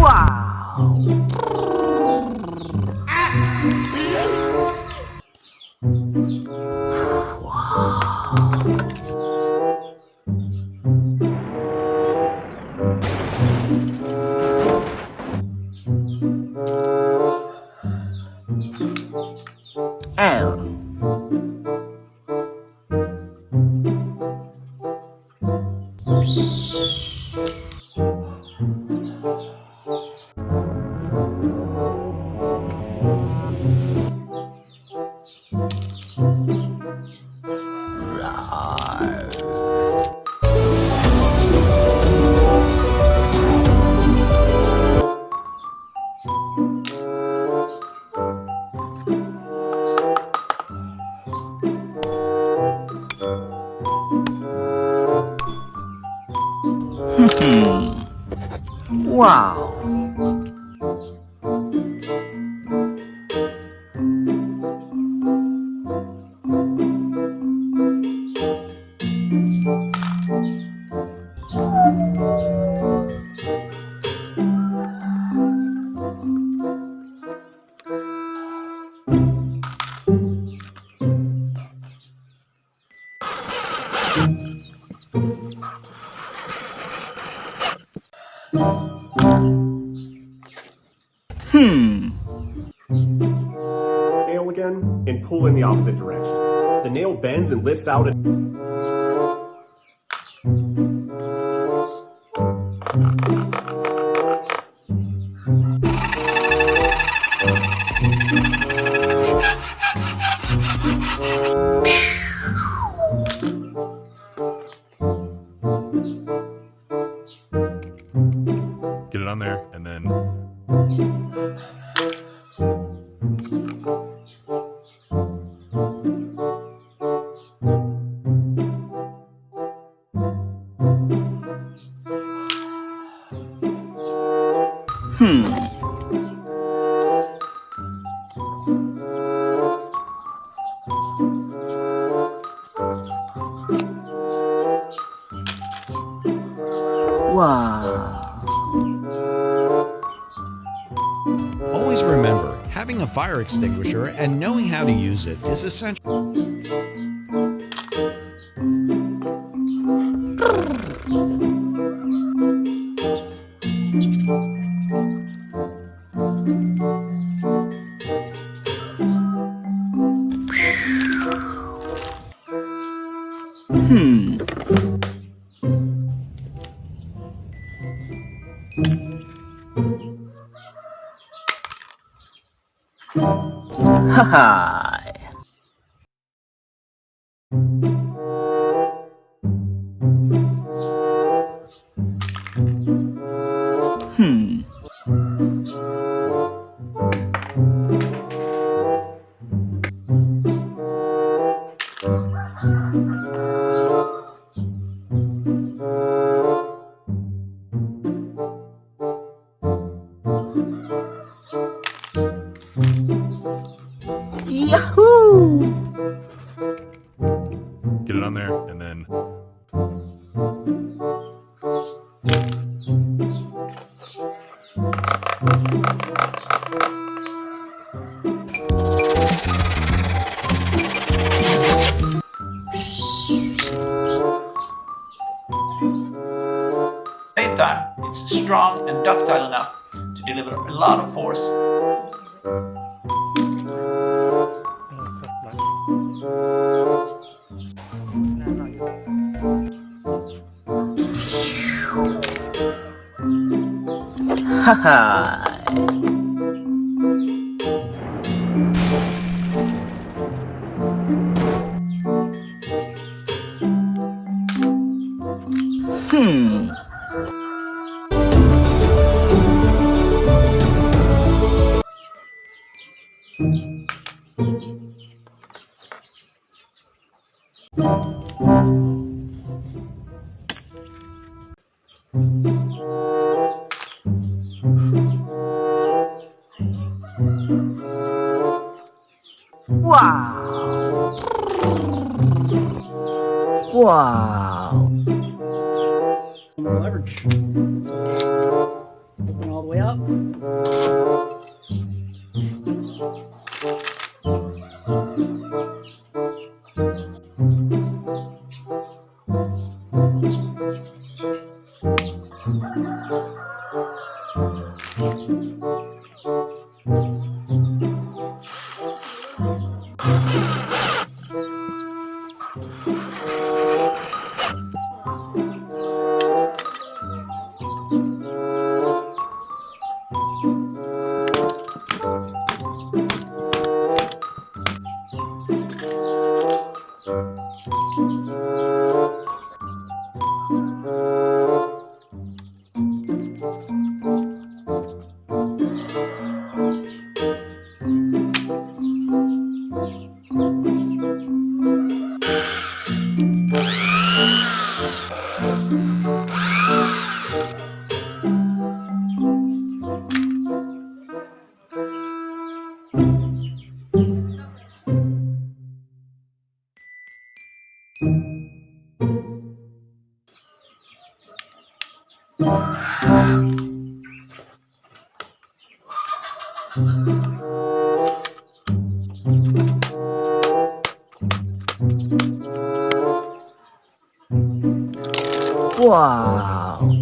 Wow! Wow! Nail again and pull in the opposite direction. The nail bends and lifts out and get it on there, and then Wow! Always remember, having a fire extinguisher and knowing how to use it is essential. Ha-ha! Yahoo! get it on there, and then Same time, it's strong and ductile enough to deliver a lot of force. Ha-ha! Wow! Wow! More leverage. So open all the way up. Wow.